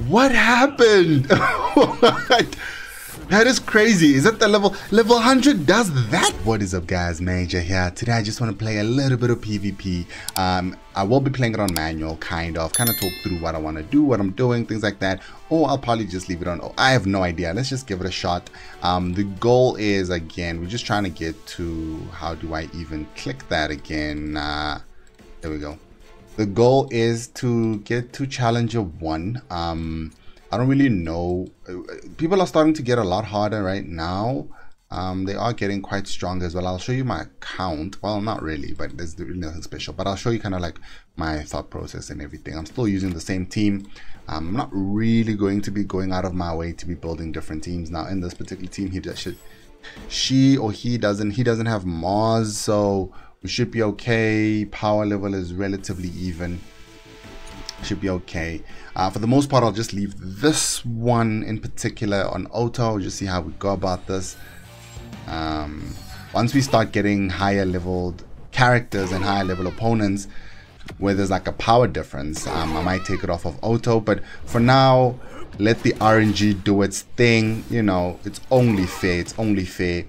What happened? What? That is crazy. Is that the level 100 does that? What is up, guys? Major here. Today I just want to play a little bit of PvP. I will be playing it on manual, kind of talk through what I want to do, what I'm doing, things like that. Or I'll probably just leave it on. Oh, I have no idea. Let's just give it a shot. The goal is, again, we're just trying to get to, how do I even click that again? There we go. The goal is to get to Challenger 1. I don't really know. People are starting to get a lot harder right now. They are getting quite strong as well. I'll show you my account. Well, not really, but there's really nothing special. But I'll show you kind of like my thought process and everything. I'm still using the same team. I'm not really going to be going out of my way to be building different teams. Now, in this particular team, he doesn't have Mars, so we should be okay. Power level is relatively even. Should be okay. For the most part, I'll just leave this one in particular on auto. Just see how we go about this. Once we start getting higher leveled characters and higher level opponents where there's like a power difference, I might take it off of auto, but for now, let the RNG do its thing. You know, it's only fair. It's only fair.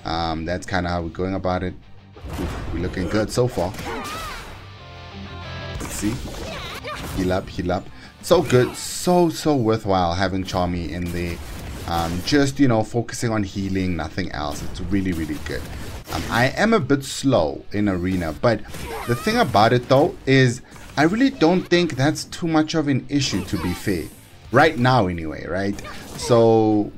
That's kind of how we're going about it. We're looking good so far. Let's see. Heal up, heal up. So good, so worthwhile having Charmy in there. Just, you know, focusing on healing, nothing else. It's really good. I am a bit slow in arena, but the thing about it though is I really don't think that's too much of an issue, to be fair, right now anyway, right? So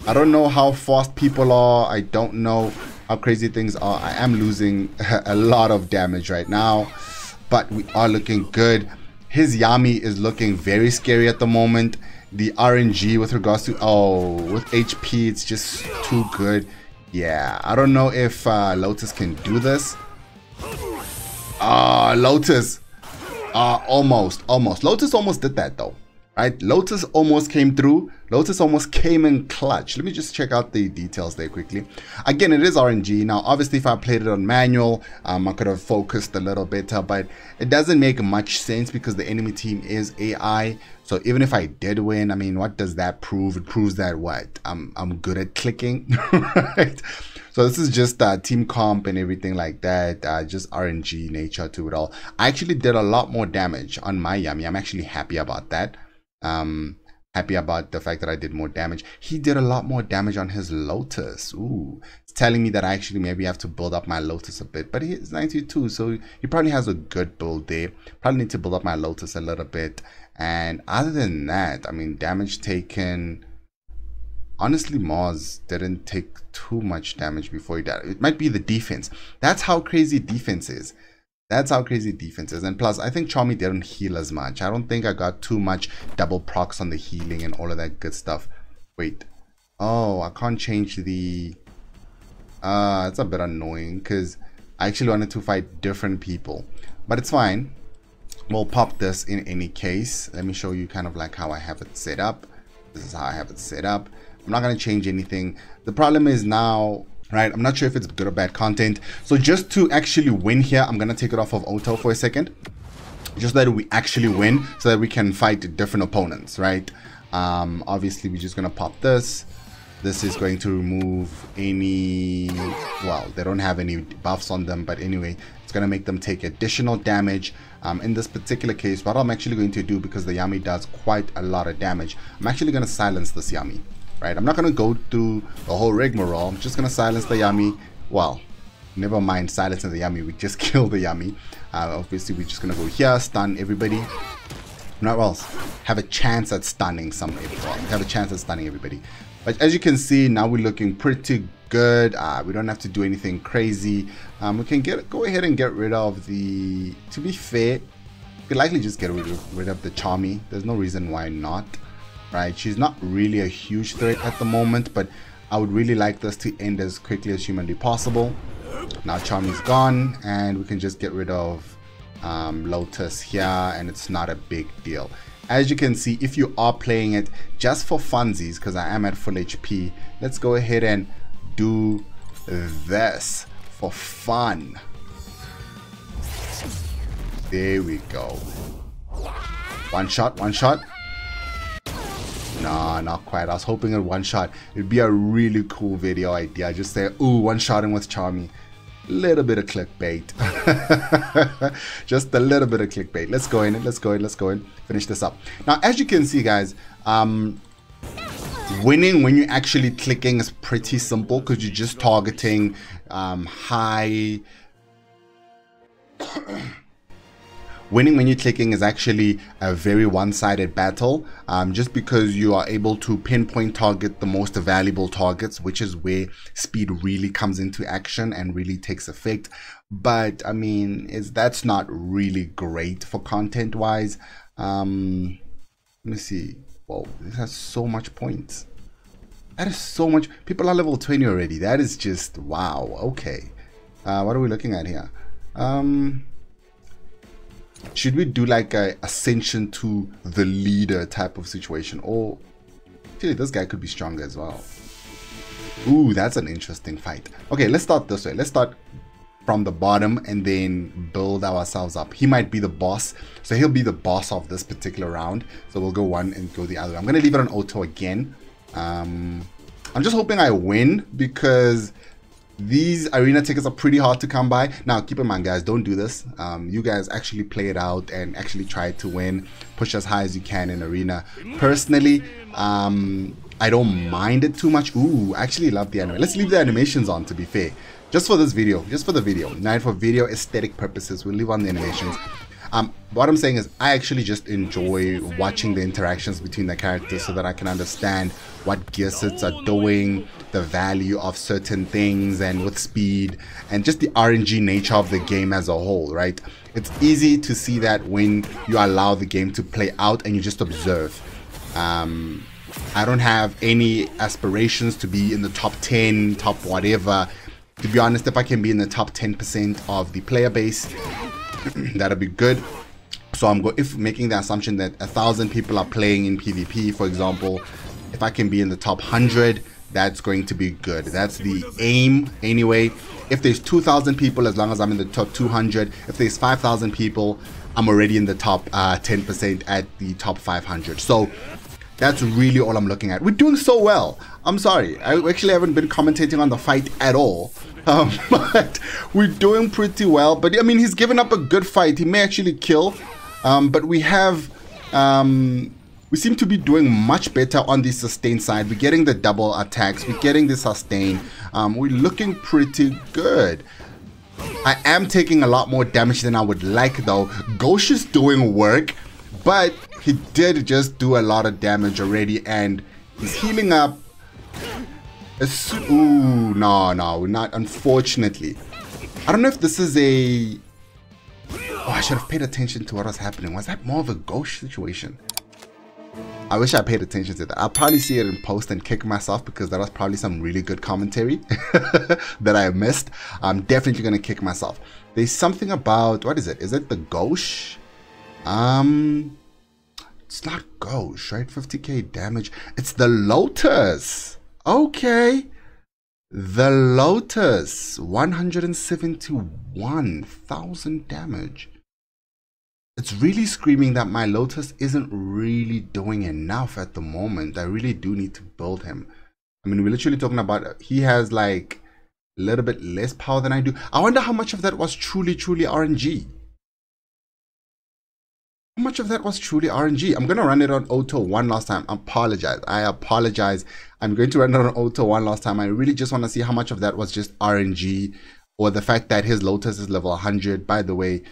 I don't know how fast people are. I don't know how crazy things are. I am losing a lot of damage right now, but we are looking good. His Yami is looking very scary at the moment. The RNG with regards to, with HP, it's just too good. Yeah, I don't know if Lotus can do this. Lotus. Almost. Lotus almost did that though. Right? Lotus almost came through. Lotus almost came in clutch. Let me just check out the details there quickly. Again, it is RNG. Now, obviously, if I played it on manual, I could have focused a little better, but it doesn't make much sense because the enemy team is AI. So even if I did win, I mean, what does that prove? It proves that what? I'm good at clicking, right? So this is just team comp and everything like that. Just RNG nature to it all. I actually did a lot more damage on my Yami. I'm actually happy about that. Happy about the fact that I did more damage. He did a lot more damage on his Lotus. Ooh, it's telling me that I actually maybe have to build up my Lotus a bit, but he's 92, so he probably has a good build there. Probably need to build up my Lotus a little bit. And other than that, I mean, damage taken, honestly, Mars didn't take too much damage before he died. It might be the defense. That's how crazy defense is. That's how crazy defense is. And plus, I think Charmy didn't heal as much. I don't think I got too much double procs on the healing and all of that good stuff. Wait. Oh, I can't change the... it's a bit annoying because I actually wanted to fight different people. But it's fine. We'll pop this in any case. Let me show you kind of like how I have it set up. This is how I have it set up. I'm not going to change anything. The problem is now... Right, I'm not sure if it's good or bad content. So just to actually win here, I'm gonna take it off of auto for a second, just so that we actually win, so that we can fight different opponents. Right, obviously we're just gonna pop this. This is going to remove any, well, they don't have any buffs on them, but anyway, it's gonna make them take additional damage. In this particular case, what I'm actually going to do, because the Yami does quite a lot of damage, I'm actually gonna silence this Yami. Right, I'm not going to go through the whole rigmarole. I'm just going to silence the Yami. Well, never mind silencing the Yami. We just killed the Yami. Obviously, we're just going to go here, stun everybody. Not else. Have a chance at stunning everybody. But as you can see, now we're looking pretty good. We don't have to do anything crazy. We can go ahead and get rid of the... To be fair, we could likely just get rid of the Charmy. There's no reason why not. Right, she's not really a huge threat at the moment, but I would really like this to end as quickly as humanly possible. Now Charmy's gone, and we can just get rid of Lotus here, and it's not a big deal. As you can see, if you are playing it just for funsies, because I am at full HP, let's go ahead and do this for fun. There we go. One shot, one shot. Nah, not quite. I was hoping at one shot. It'd be a really cool video idea. Just say, ooh, one shotting with Charmy. Little bit of clickbait. Just a little bit of clickbait. Let's go in. Let's go in. Let's go in. Finish this up. Now, as you can see, guys, winning when you're actually clicking is pretty simple because you're just targeting high. Winning when you're clicking is actually a very one-sided battle, just because you are able to pinpoint target the most valuable targets, which is where speed really comes into action and really takes effect. But I mean, that's not really great for content-wise. Let me see. Whoa, this has so much points. That is so much. People are level 20 already. That is just wow. Okay, what are we looking at here? Should we do like a ascension to the leader type of situation? Or actually, this guy could be stronger as well. Ooh, that's an interesting fight. Okay, let's start this way. Let's start from the bottom and then build ourselves up. He might be the boss, so he'll be the boss of this particular round. So we'll go one and go the other. I'm gonna leave it on auto again. I'm just hoping I win because these arena tickets are pretty hard to come by. Now, keep in mind, guys, don't do this. You guys actually play it out and actually try to win. Push as high as you can in arena. Personally, I don't mind it too much. Ooh, I actually love the anime. Let's leave the animations on, to be fair. Just for this video. Just for the video. Now, for video aesthetic purposes, we'll leave on the animations. What I'm saying is I actually just enjoy watching the interactions between the characters so that I can understand what gear sets are doing, the value of certain things, and with speed, and just the RNG nature of the game as a whole, right? It's easy to see that when you allow the game to play out and you just observe. I don't have any aspirations to be in the top 10, top whatever. To be honest, if I can be in the top 10% of the player base, that'll be good. So if making the assumption that 1,000 people are playing in PvP, for example, if I can be in the top 100, that's going to be good. That's the aim anyway. If there's 2,000 people, as long as I'm in the top 200, if there's 5,000 people, I'm already in the top 10% at the top 500. So that's really all I'm looking at. We're doing so well. I'm sorry, I actually haven't been commentating on the fight at all. But we're doing pretty well. But I mean, he's given up a good fight. He may actually kill, but we have we seem to be doing much better on the sustain side. We're getting the double attacks, we're getting the sustain. We're looking pretty good. I am taking a lot more damage than I would like though. Ghosh is doing work, but he did just do a lot of damage already, and he's healing up. Ooh, no, not, unfortunately. I don't know if this is a... Oh, I should have paid attention to what was happening. Was that more of a ghost situation? I wish I paid attention to that. I'll probably see it in post and kick myself because that was probably some really good commentary that I missed. I'm definitely going to kick myself. There's something about... What is it? Is it the ghost? It's not ghost, right? 50k damage. It's the Lotus. Okay, the Lotus, 171,000 damage. It's really screaming that my Lotus isn't really doing enough at the moment. I really do need to build him. I mean, we're literally talking about, he has like a little bit less power than I do. I wonder how much of that was truly RNG. How much of that was truly RNG? I'm going to run it on auto one last time. I apologize. I'm going to run it on auto one last time. I really just want to see how much of that was just RNG, or the fact that his Lotus is level 100. By the way,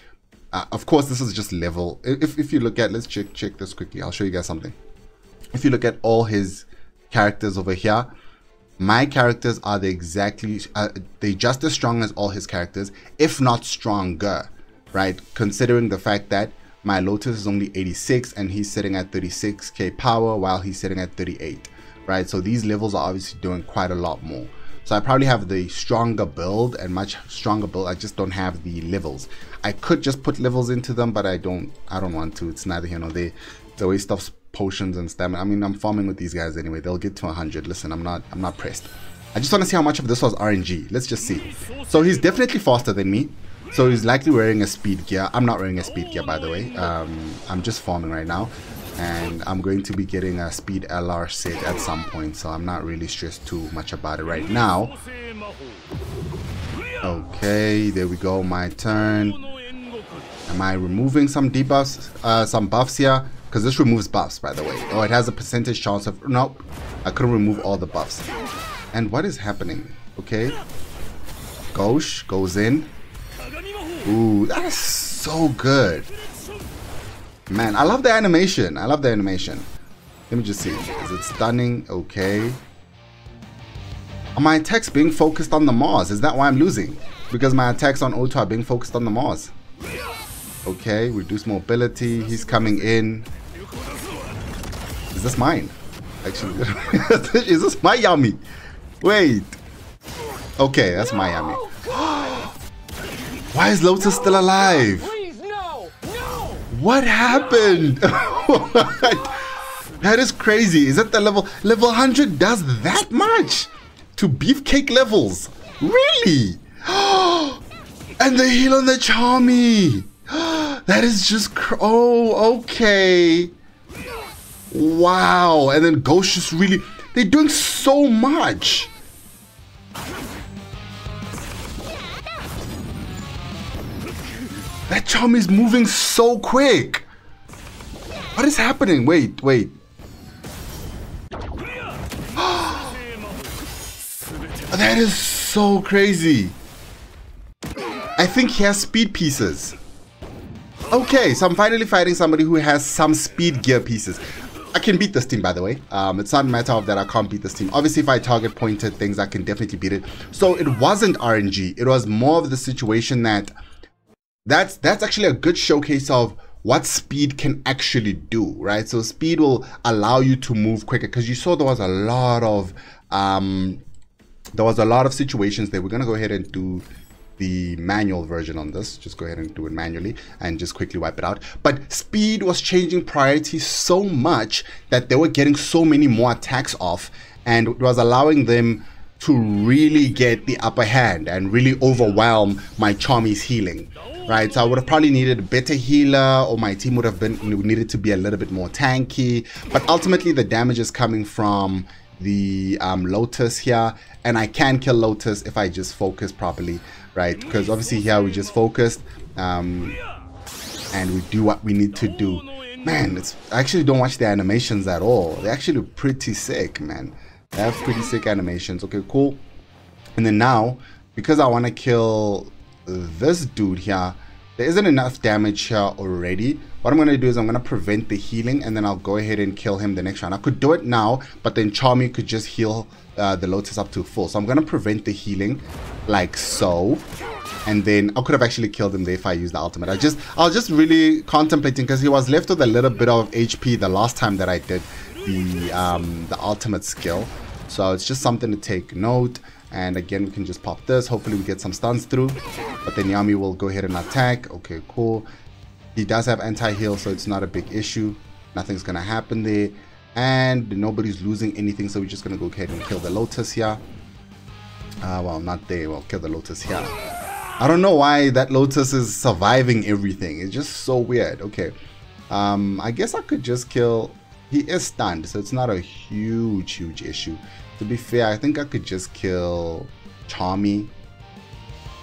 of course, this is just level. If you look at, let's check this quickly. I'll show you guys something. If you look at all his characters over here, my characters are they're just as strong as all his characters, if not stronger, right? Considering the fact that my Lotus is only 86 and he's sitting at 36k power while he's sitting at 38, right? So these levels are obviously doing quite a lot more. So I probably have the stronger build and much stronger build. I just don't have the levels. I could just put levels into them, but I don't want to. It's neither here nor there. It's a waste of potions and stamina. I mean, I'm farming with these guys anyway. They'll get to 100. Listen, I'm not pressed. I just want to see how much of this was RNG. Let's just see. So he's definitely faster than me. So he's likely wearing a speed gear. I'm not wearing a speed gear, by the way. I'm just farming right now. And I'm going to be getting a speed LR set at some point, so I'm not really stressed too much about it right now. Okay, there we go, my turn. Am I removing some debuffs, some buffs here? Because this removes buffs, by the way. Oh, it has a percentage chance of... Nope, I couldn't remove all the buffs. And what is happening? Okay. Gauche goes in. Ooh, that is so good. Man, I love the animation. I love the animation. Let me just see. Is it stunning? Okay. Are my attacks being focused on the Mars? Is that why I'm losing? Because my attacks on auto are being focused on the Mars. Okay, reduce mobility. He's coming in. Is this mine? Actually, is this my Yami? Wait. Okay, that's my Yami. Why is Lotus still alive? What happened? That is crazy. Is that the level 100 does that much to beefcake levels? Really? And the heal on the Charmy. That is just oh, okay. Wow. And then Ghost just really, they're doing so much. That Charm is moving so quick. What is happening? Wait. That is so crazy. I think he has speed pieces. Okay, so I'm finally fighting somebody who has some speed gear pieces. I can beat this team, by the way. It's not a matter of that I can't beat this team. Obviously, if I target pointed things, I can definitely beat it. So it wasn't RNG. It was more of the situation that that's actually a good showcase of what speed can actually do, right? So speed will allow you to move quicker, because you saw there was a lot of situations there. We're gonna go ahead and do the manual version on this. Just go ahead and do it manually and just quickly wipe it out. But speed was changing priority so much that they were getting so many more attacks off, and it was allowing them to really get the upper hand and really overwhelm my Charmy's healing, right? So I would have probably needed a better healer, or my team would have needed to be a little bit more tanky. But ultimately the damage is coming from the Lotus here, and I can kill Lotus if I just focus properly, right? Because obviously here we just focused and we do what we need to do. Man, I actually don't watch the animations at all. They're actually pretty sick, man. They have pretty sick animations. Okay, cool. And then now, because I want to kill this dude here, there isn't enough damage here already. What I'm going to do is I'm going to prevent the healing, and then I'll go ahead and kill him the next round. I could do it now, but then Charmy could just heal the Lotus up to full. So I'm going to prevent the healing like so. And then I could have actually killed him there if I used the ultimate. I was just really contemplating, because he was left with a little bit of HP the last time that I did the ultimate skill. So it's just something to take note. And again, we can just pop this. Hopefully we get some stuns through. But then Yami will go ahead and attack. Okay, cool. He does have anti-heal, so it's not a big issue. Nothing's going to happen there. And nobody's losing anything, so we're just going to go ahead and kill the Lotus here. Well, not there. We'll kill the Lotus here. I don't know why that Lotus is surviving everything. It's just so weird. Okay. I guess I could just kill... He is stunned, so it's not a huge issue. To be fair, I think I could just kill Charmy.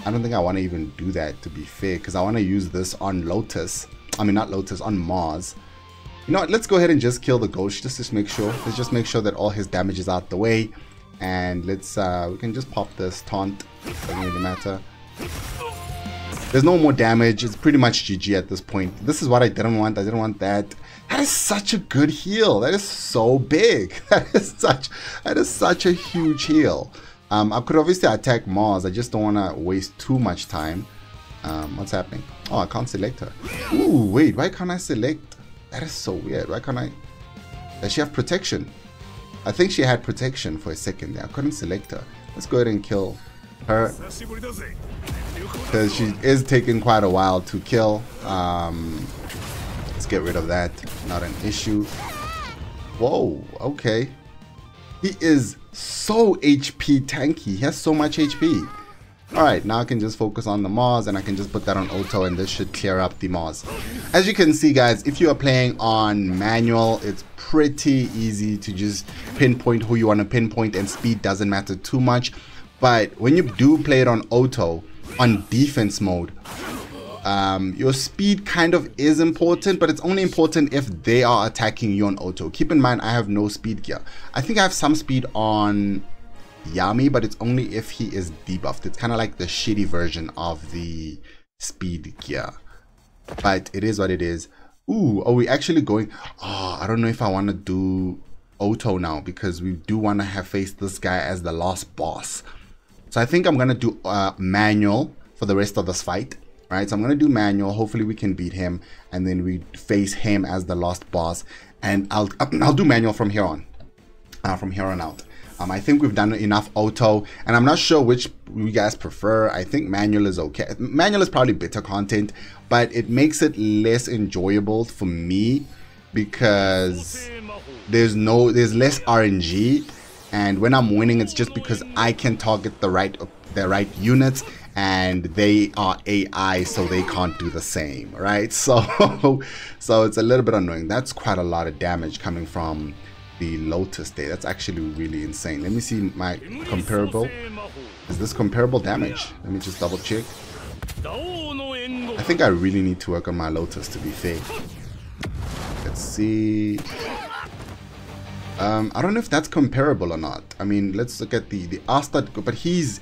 I don't think I want to even do that, to be fair, because I want to use this on Lotus. I mean, not Lotus, on Mars. You know what? Let's go ahead and just kill the Ghost, just to make sure. Let's just make sure that all his damage is out the way. And let's, we can just pop this taunt. Doesn't really matter. There's no more damage. It's pretty much GG at this point. This is what I didn't want. I didn't want that. That is such a good heal. That is so big. That is such a huge heal. I could obviously attack Mars. I just don't want to waste too much time. What's happening? Oh, I can't select her. Ooh, wait. Why can't I select? That is so weird. Why can't I? Does she have protection? I think she had protection for a second there. I couldn't select her. Let's go ahead and kill her, because she is taking quite a while to kill. Let's get rid of that. Not an issue. Whoa, okay. He is so HP tanky. He has so much HP. Alright, now I can just focus on the Mars and I can just put that on auto and this should clear up the Mars. As you can see guys, if you are playing on manual, it's pretty easy to just pinpoint who you want to pinpoint and speed doesn't matter too much. But when you do play it on auto, on defense mode, your speed kind of is important, but it's only important if they are attacking you on auto. Keep in mind, I have no speed gear. I think I have some speed on Yami, but it's only if he is debuffed. It's kind of like the shitty version of the speed gear, but it is what it is. Ooh, are we actually going? Oh, I don't know if I want to do auto now because we do want to have faced this guy as the last boss. So I think I'm going to do manual for the rest of this fight. Right, so I'm going to do manual. Hopefully we can beat him and then we face him as the last boss. And I'll do manual from here on. From here on out. I think we've done enough auto, and I'm not sure which you guys prefer. I think manual is okay. Manual is probably better content, but it makes it less enjoyable for me because there's less RNG, and when I'm winning, it's just because I can target the right units, and they are AI, so they can't do the same, right? So it's a little bit annoying. That's quite a lot of damage coming from the Lotus there. That's actually really insane. Let me see my comparable. Is this comparable damage? Let me just double check. I think I really need to work on my Lotus, to be fair. Let's see. I don't know if that's comparable or not. I mean, let's look at the Asta, but he's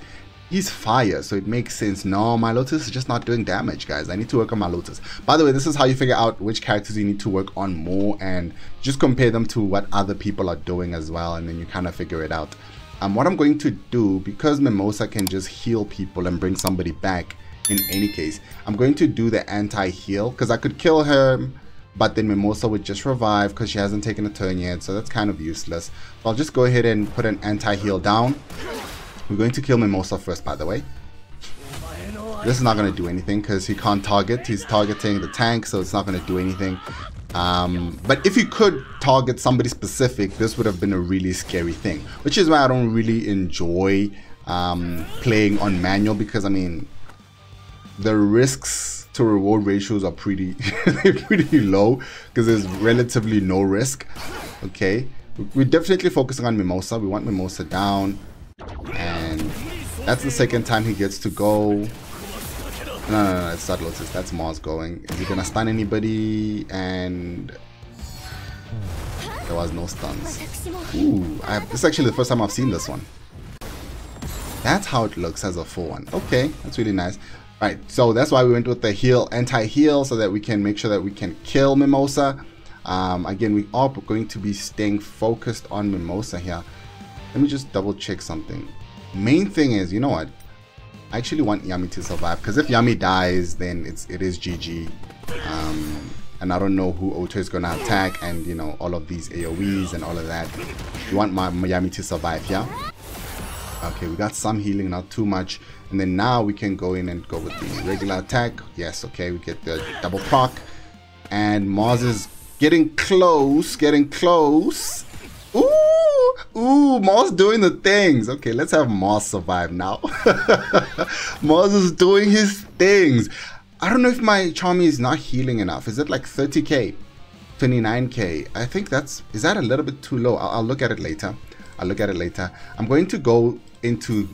fire, so it makes sense. No, my Lotus is just not doing damage, guys. I need to work on my Lotus. By the way, this is how you figure out which characters you need to work on more, and just compare them to what other people are doing as well, and then you kind of figure it out. What I'm going to do, because Mimosa can just heal people and bring somebody back in any case, I'm going to do the anti-heal, because I could kill her, but then Mimosa would just revive because she hasn't taken a turn yet, so that's kind of useless. So I'll just go ahead and put an anti-heal down. We're going to kill Mimosa first, by the way. This is not going to do anything because he can't target. He's targeting the tank, so it's not going to do anything. But if you could target somebody specific, this would have been a really scary thing. Which is why I don't really enjoy playing on manual, because, I mean, the risks to reward ratios are pretty low because there's relatively no risk. Okay, we're definitely focusing on Mimosa. We want Mimosa down, and that's the second time he gets to go. No, it's not Lotus, that's Mars going. Is he gonna stun anybody? And there was no stuns. Ooh, this is actually the first time I've seen this one. That's how it looks as a full one. Okay, that's really nice. Right, so that's why we went with the heal, anti-heal, so that we can make sure that we can kill Mimosa. Again, we are going to be staying focused on Mimosa here. Let me just double check something. Main thing is, you know what? I actually want Yami to survive, because if Yami dies, then it is GG. And I don't know who Oto is gonna attack, and you know, all of these AoEs and all of that. You want my Yami to survive, yeah? Okay, we got some healing, not too much. And then now we can go in and go with the regular attack. Yes, okay, we get the double proc. And Mars is getting close, Ooh, Mars doing the things. Okay, let's have Mars survive now. Mars is doing his things. I don't know if my Charmy is not healing enough. Is it like 30k? 29k? I think is that a little bit too low? I'll look at it later. I'm going to go into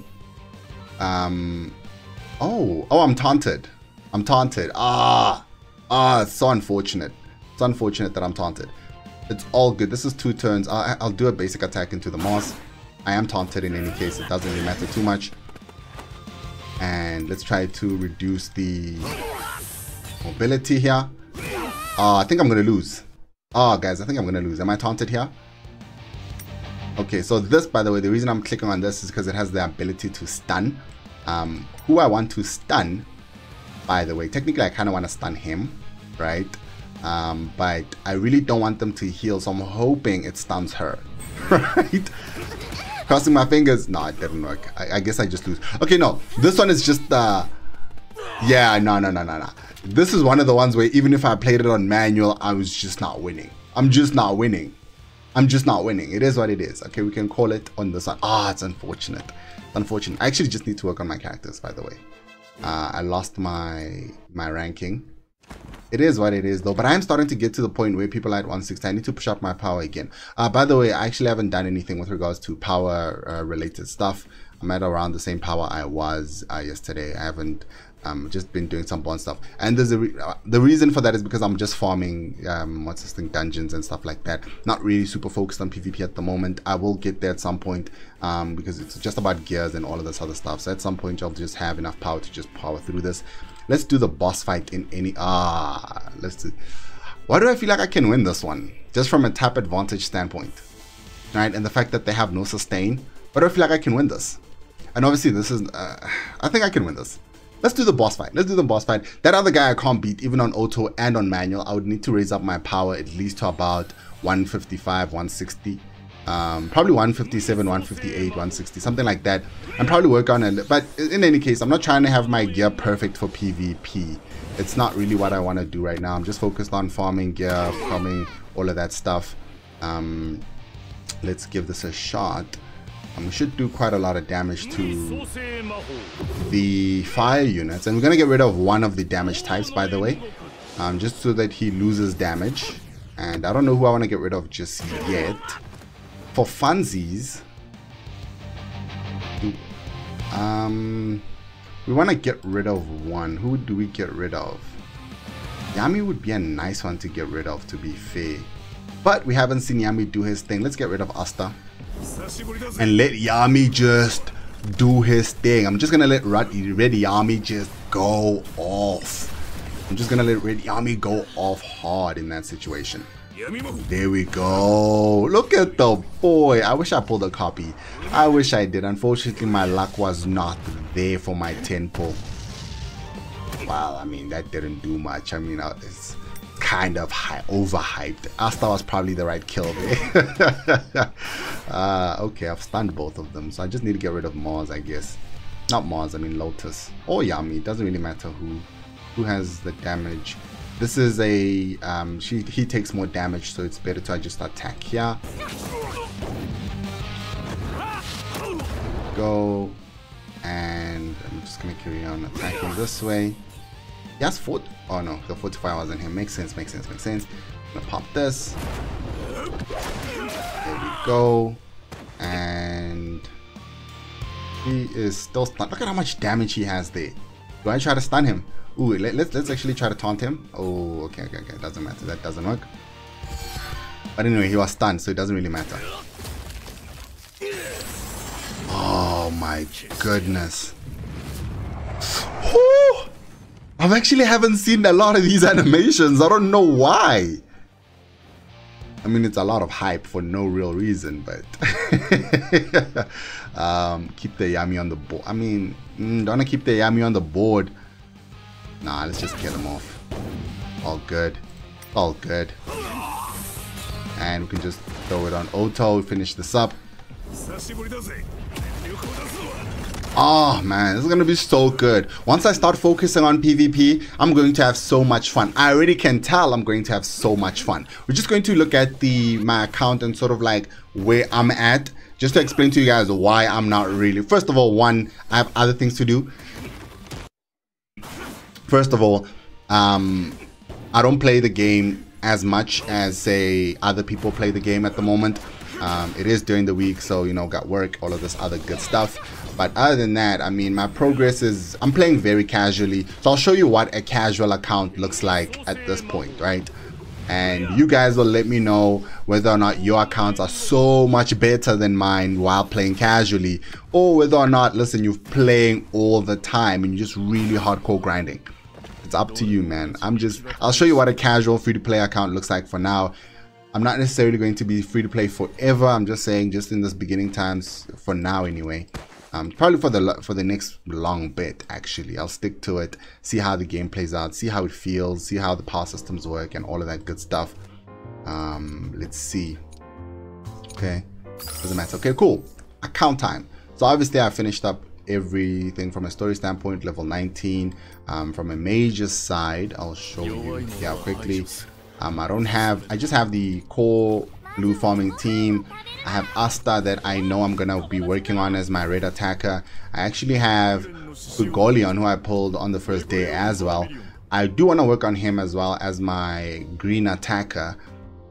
oh, I'm taunted. It's so unfortunate. It's unfortunate that I'm taunted. It's all good. This is 2 turns. I'll do a basic attack into the Mars. I am taunted in any case. It doesn't really matter too much. And let's try to reduce the mobility here. I think I'm gonna lose. Guys, I think I'm gonna lose. Am I taunted here? Okay, so this, by the way, the reason I'm clicking on this is because it has the ability to stun. Who I want to stun, by the way, technically I kind of want to stun him, right? But I really don't want them to heal, so I'm hoping it stuns her, right? Crossing my fingers. No, it didn't work. I guess I just lose. Okay, no, this one is just yeah, no. This is one of the ones where even if I played it on manual, I was just not winning. I'm just not winning. I'm just not winning. It is what it is. Okay, we can call it on this side. Ah, it's unfortunate. It's unfortunate. I actually just need to work on my characters, by the way. I lost my ranking. It is what it is though, but I am starting to get to the point where people are at 160. I need to push up my power again. By the way, I actually haven't done anything with regards to power related stuff. I'm at around the same power I was yesterday. I haven't just been doing some bond stuff, and there's the reason for that is because I'm just farming what's this thing, dungeons and stuff like that. Not really super focused on PvP at the moment. I will get there at some point because it's just about gears and all of this other stuff. So at some point I'll just have enough power to just power through this. Let's do the boss fight in any let's do. Why do I feel like I can win this one? Just from a tap advantage standpoint, right? And the fact that they have no sustain. Why do I feel like I can win this? And obviously this is I think I can win this. Let's do the boss fight. Let's do the boss fight. That other guy I can't beat even on auto and on manual. I would need to raise up my power at least to about 155, 160. Probably 157, 158, 160, something like that. And probably work on it. But in any case, I'm not trying to have my gear perfect for PvP. It's not really what I want to do right now. I'm just focused on farming gear, farming all of that stuff. Let's give this a shot. We should do quite a lot of damage to the fire units, and we're gonna get rid of one of the damage types, by the way, just so that he loses damage. And I don't know who I want to get rid of just yet. For funsies, we want to get rid of one. Who do we get rid of? Yami would be a nice one to get rid of, to be fair, but we haven't seen Yami do his thing. Let's get rid of Asta and let Yami just do his thing. I'm just gonna let Red Yami just go off. I'm just gonna let Red Yami go off hard in that situation. There we go. Look at the boy. I wish I pulled a copy. I wish I did. Unfortunately, my luck was not there for my 10 pull. Well, I mean, that didn't do much. I mean, it's kind of overhyped. Asta was probably the right kill there. Okay, I've stunned both of them, so I just need to get rid of Mars, I guess. Not Mars, I mean Lotus or Yami. It doesn't really matter who has the damage. This is a he takes more damage, so it's better to just attack here. Go, and I'm just gonna carry on attacking this way. Yes, oh no, the 45 wasn't him. Makes sense, makes sense, makes sense. I'm gonna pop this. There we go. And he is still stunned. Look at how much damage he has there. Do I try to stun him? Ooh, let's actually try to taunt him. Oh, okay. Doesn't matter. That doesn't work. But anyway, he was stunned, so it doesn't really matter. Oh my goodness. Whew. I actually haven't seen a lot of these animations. I don't know why. I mean, it's a lot of hype for no real reason, but keep the Yami on the board. I mean, don't want to keep the Yami on the board. Nah, let's just kill him off. All good. All good. And we can just throw it on auto, finish this up. Oh man, this is gonna be so good. Once I start focusing on PvP, I'm going to have so much fun. I already can tell I'm going to have so much fun. We're just going to look at my account and sort of like where I'm at, just to explain to you guys why I'm not really. First of all, one, I have other things to do. First of all, I don't play the game as much as say other people play the game at the moment. It is during the week, so you know, got work, all of this other good stuff. But other than that, I mean, my progress is, I'm playing very casually. So I'll show you what a casual account looks like at this point, right? And you guys will let me know whether or not your accounts are so much better than mine while playing casually, or whether or not, listen, you're playing all the time and you're just really hardcore grinding. It's up to you, man. I'll show you what a casual free-to-play account looks like for now. I'm not necessarily going to be free-to-play forever. I'm just saying, just in this beginning times, for now anyway. Probably for the next long bit, actually. I'll stick to it, see how the game plays out, see how it feels, see how the power systems work and all of that good stuff. Let's see. Okay, doesn't matter. Okay, cool. Account time. So obviously I finished up everything from a story standpoint, level 19. From a major side, I'll show you here quickly. I just have the core blue farming team. I have Asta that I know I'm gonna be working on as my red attacker. I actually have Ugolion, who I pulled on the first day as well. I do want to work on him as well as my green attacker.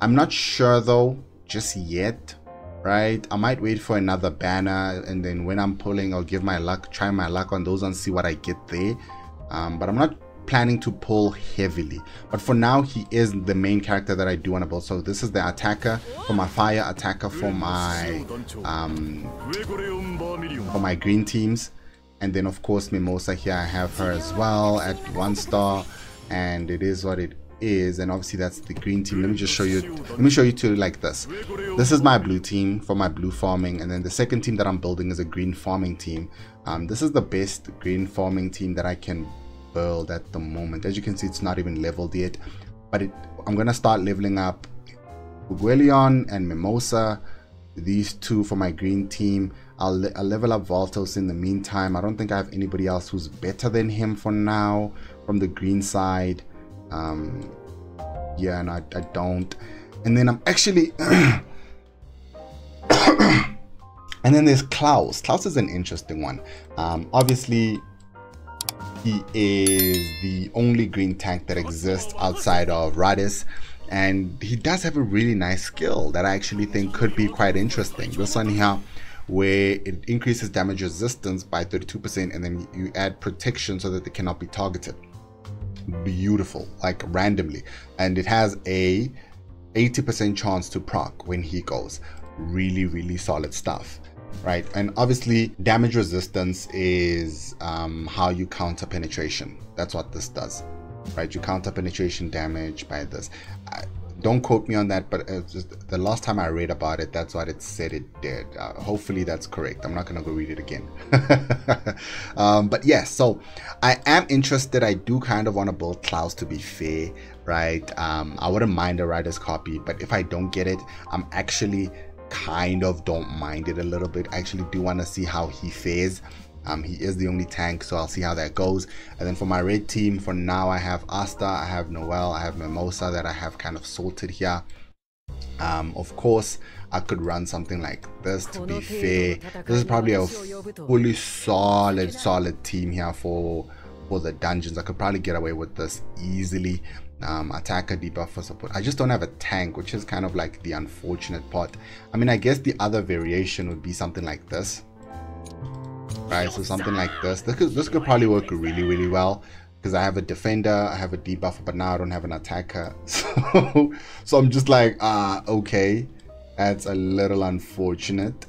I'm not sure though just yet, right? I might wait for another banner, and then when I'm pulling, I'll give my luck, try my luck on those and see what I get there. But I'm not planning to pull heavily, but for now he is the main character that I do want to build. So this is the attacker for my fire, attacker for my green teams, and then of course Mimosa here, I have her as well at 1 star, and it is what it is. And obviously that's the green team. Let me show you two like this. This is my blue team for my blue farming, and then the second team that I'm building is a green farming team. This is the best green farming team that I can build at the moment. As you can see, it's not even leveled yet, but I'm gonna start leveling up Ugolion and Mimosa, these two for my green team. I'll level up Valtos in the meantime. I don't think I have anybody else who's better than him for now from the green side. Yeah, and I don't. And then I'm actually and then there's Klaus. Klaus is an interesting one. Obviously he is the only green tank that exists outside of Radis, and he does have a really nice skill that I actually think could be quite interesting. This one here, where it increases damage resistance by 32%, and then you add protection so that they cannot be targeted. Beautiful, like randomly, and it has a 80% chance to proc when he goes. Really solid stuff, right? And obviously damage resistance is how you counter penetration. That's what this does, right? You counter penetration damage by this. Don't quote me on that, but just the last time I read about it, that's what it said it did. Hopefully that's correct. I'm not gonna go read it again. But yes, so I am interested. I do kind of want to build Klaus, to be fair, right? I wouldn't mind a Rider's copy, but if I don't get it, I'm actually kind of don't mind it a little bit. I actually do want to see how he fares. He is the only tank, so I'll see how that goes. And then for my red team, for now, I have Asta, I have Noel, I have Mimosa that I have kind of sorted here. Of course, I could run something like this, to be fair. This is probably a fully solid team here for the dungeons. I could probably get away with this easily. Attacker, debuff for support. I just don't have a tank, which is kind of like the unfortunate part. I mean, I guess the other variation would be something like this, right? So something like this. This could probably work really well, because I have a defender, I have a debuffer, but now I don't have an attacker. So I'm just like, okay, that's a little unfortunate.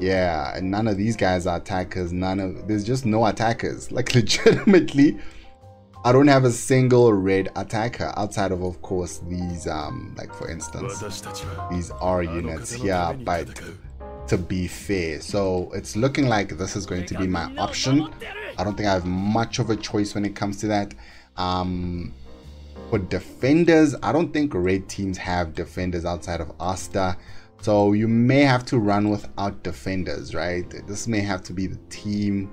Yeah, and none of these guys are attackers. There's just no attackers. Like, legitimately, I don't have a single red attacker outside of course, these like for instance, these R units here. But to be fair, so it's looking like this is going to be my option. I don't think I have much of a choice when it comes to that. For defenders, I don't think red teams have defenders outside of Asta, so you may have to run without defenders, right? This may have to be the team.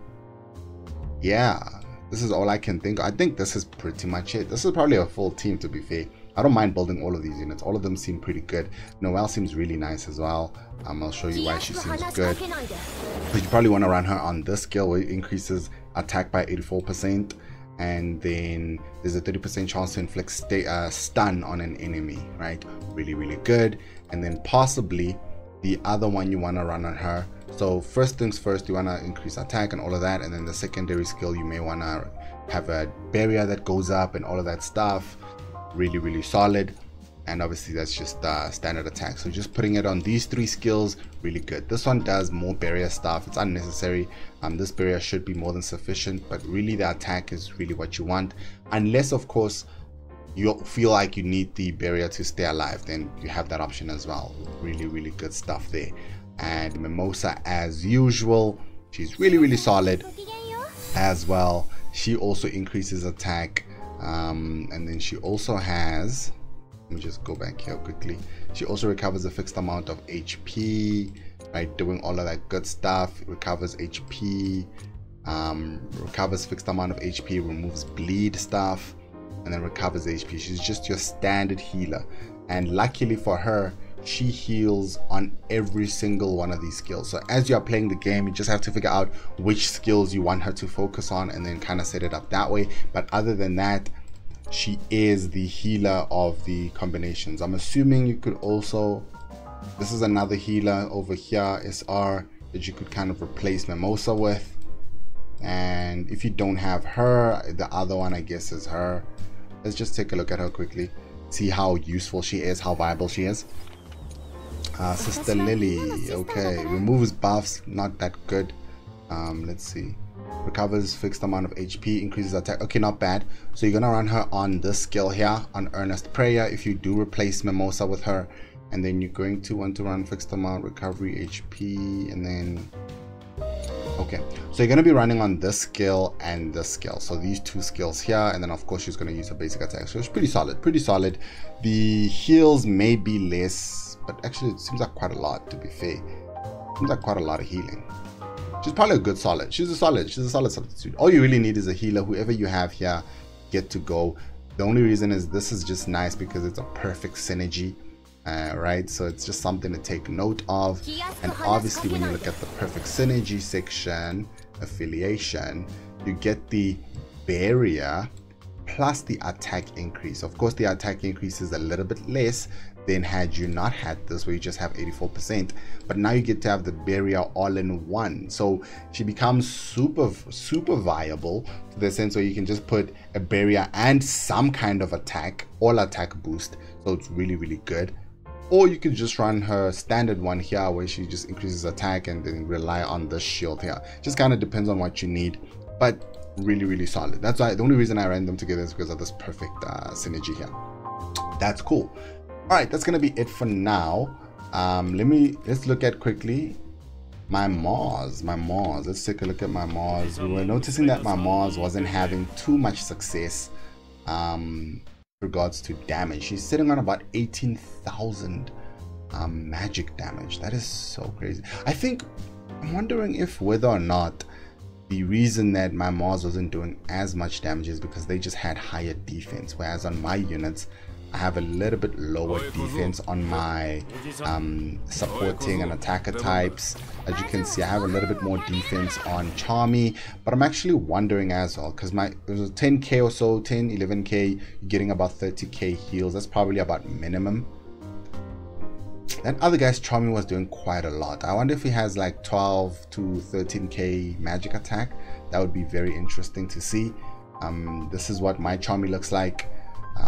Yeah, this is all I can think. I think this is pretty much it. This is probably a full team, to be fair. I don't mind building all of these units. All of them seem pretty good. Noelle seems really nice as well. I'll show you why she seems good. But you probably want to run her on this skill, where it increases attack by 84%. And then there's a 30% chance to inflict stun on an enemy, right? Really good. And then possibly the other one you want to run on her. So first things first, you want to increase attack and all of that. And then the secondary skill, you may want to have a barrier that goes up and all of that stuff. Really solid. And obviously that's just standard attack. So just putting it on these three skills, really good. This one does more barrier stuff. It's unnecessary. This barrier should be more than sufficient, but really the attack is really what you want, unless of course you feel like you need the barrier to stay alive, then you have that option as well. Really good stuff there. And Mimosa, as usual, she's really solid as well. She also increases attack, and then she also has, let me just go back here quickly, she also recovers a fixed amount of HP, right? Doing all of that good stuff. It recovers HP, recovers fixed amount of HP, removes bleed stuff, and then recovers HP. She's just your standard healer. and luckily for her, she heals on every single one of these skills. So as you are playing the game, you just have to figure out which skills you want her to focus on and then kind of set it up that way. But other than that, she is the healer of the combinations. I'm assuming you could also, this is another healer over here, SR, that you could kind of replace Mimosa with. And if you don't have her, the other one I guess is her. Let's just take a look at her quickly, see how useful she is, how viable she is. Sister Lily, okay, removes buffs, not that good. Let's see, recovers fixed amount of HP, increases attack. Okay, not bad. So you're gonna run her on this skill here, on Earnest Prayer, if you do replace Mimosa with her. And then you're going to want to run fixed amount recovery HP, and then okay, so you're going to be running on this skill and this skill, so these two skills here, and then of course she's going to use her basic attack. So it's pretty solid, pretty solid. The heals may be less, but actually it seems like quite a lot, to be fair. Seems like quite a lot of healing. She's probably a good solid. She's a solid substitute. All you really need is a healer. Whoever you have here, get to go. The only reason is this is just nice because it's a perfect synergy. Right, so it's just something to take note of. And obviously when you look at the perfect synergy section, affiliation, you get the barrier plus the attack increase. Of course the attack increase is a little bit less than had you not had this, where you just have 84%, but now you get to have the barrier all in one. So she becomes super viable to the sense where you can just put a barrier and some kind of attack, all attack boost, so it's really good. Or you could just run her standard one here where she just increases attack and then rely on the shield here. Just kind of depends on what you need, but really solid. That's why the only reason I ran them together is because of this perfect synergy here. That's cool. All right, that's gonna be it for now. Let's look at quickly my Mars. Let's take a look at my Mars. We were noticing that my Mars wasn't having too much success regards to damage. She's sitting on about 18,000 magic damage. That is so crazy. I'm wondering if whether or not the reason that my Mars wasn't doing as much damage is because they just had higher defense, whereas on my units I have a little bit lower defense on my supporting and attacker types. As you can see, I have a little bit more defense on Charmy, but I'm actually wondering as well, because it was 10k or so, 10 11k, you're getting about 30k heals. That's probably about minimum. That other guy's Charmy was doing quite a lot. I wonder if he has like 12 to 13k magic attack. That would be very interesting to see. This is what my Charmy looks like,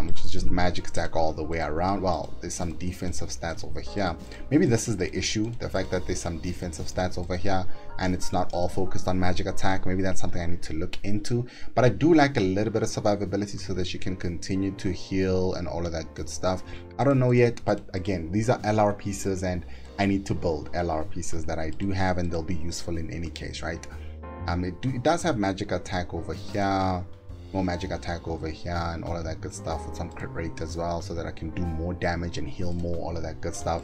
which is just magic attack all the way around. Well, there's some defensive stats over here. Maybe this is the issue, the fact that there's some defensive stats over here and it's not all focused on magic attack. Maybe that's something I need to look into. But I do like a little bit of survivability so that she can continue to heal and all of that good stuff. I don't know yet, but again, these are LR pieces and I need to build LR pieces that I do have, and they'll be useful in any case, right? It does have magic attack over here, more magic attack over here, and all of that good stuff, with some crit rate as well, so that I can do more damage and heal more, all of that good stuff.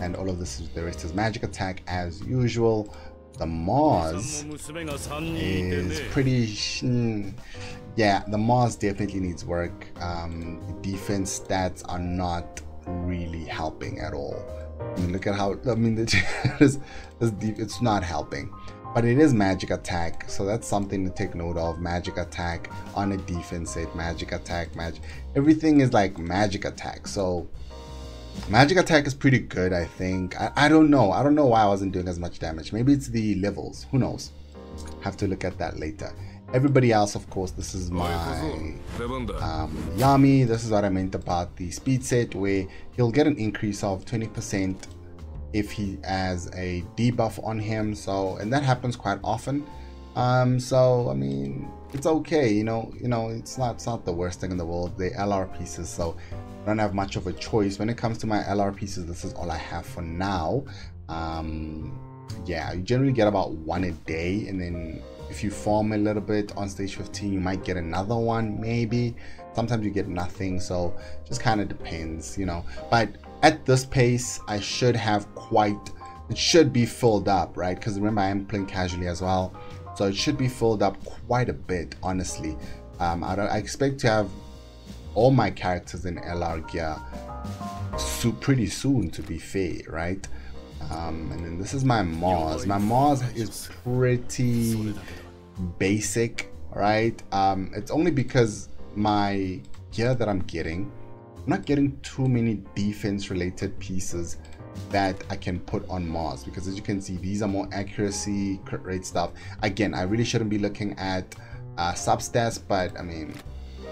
And all of this is, the rest is magic attack as usual. The Mars is pretty yeah, the Mars definitely needs work. The defense stats are not really helping at all. I mean, look at how, I mean, it's not helping. But it is magic attack, so that's something to take note of. Magic attack on a defense set, magic attack, everything is like magic attack. So magic attack is pretty good, I think. I don't know why I wasn't doing as much damage. Maybe it's the levels, who knows. Have to look at that later. Everybody else, of course, this is my Yami. This is what I meant about the speed set, where he'll get an increase of 20% if he has a debuff on him. So, and that happens quite often. So I mean, it's okay, you know, it's not the worst thing in the world. They're LR pieces, so I don't have much of a choice when it comes to my LR pieces. This is all I have for now. Yeah, you generally get about one a day, and then if you farm a little bit on stage 15, you might get another one, maybe. Sometimes you get nothing, so just kind of depends, you know. But at this pace, I should have it should be filled up, right? Because remember, I am playing casually as well, so it should be filled up quite a bit, honestly. I expect to have all my characters in LR gear pretty soon, to be fair, right? And then this is my Mars. My Mars is pretty basic, right? It's only because my gear that I'm not getting too many defense related pieces that I can put on Mars, because as you can see, these are more accuracy, crit rate stuff. Again, I really shouldn't be looking at substats, but I mean,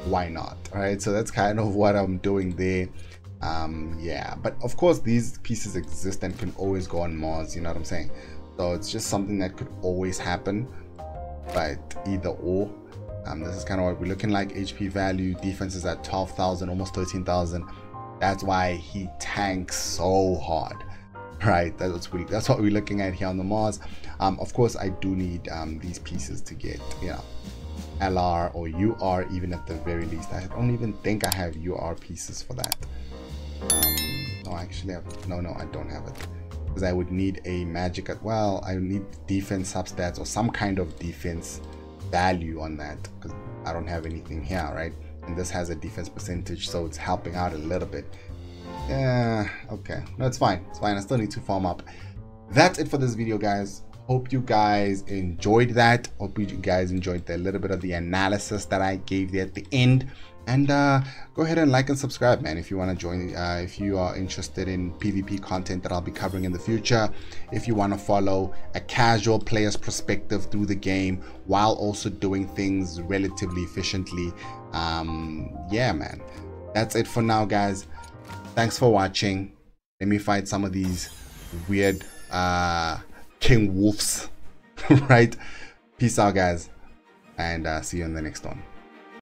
why not? All right, so that's kind of what I'm doing there. Yeah, but of course these pieces exist and can always go on Mars, you know what I'm saying? So it's just something that could always happen, but either or. This is kind of what we're looking like. HP value, defense is at 12,000, almost 13,000. That's why he tanks so hard, right? That's what we're looking at here on the Mars. Of course, I do need these pieces to get, you know, LR or UR, even at the very least. I don't even think I have UR pieces for that. No, I actually have, no, I don't have it, because I would need a magic, well, I need defense substats or some kind of defense value on that, because I don't have anything here, right? And this has a defense percentage, so it's helping out a little bit. Yeah, okay, no, it's fine, I still need to farm up. That's it for this video, guys. Hope you guys enjoyed that. Hope you guys enjoyed the little bit of the analysis that I gave there at the end. And go ahead and like and subscribe, man, if you want to join, if you are interested in PvP content that I'll be covering in the future. If you want to follow a casual player's perspective through the game while also doing things relatively efficiently. Yeah, man, that's it for now, guys. Thanks for watching. Let me fight some of these weird king wolves. Right? Peace out, guys, and see you in the next one.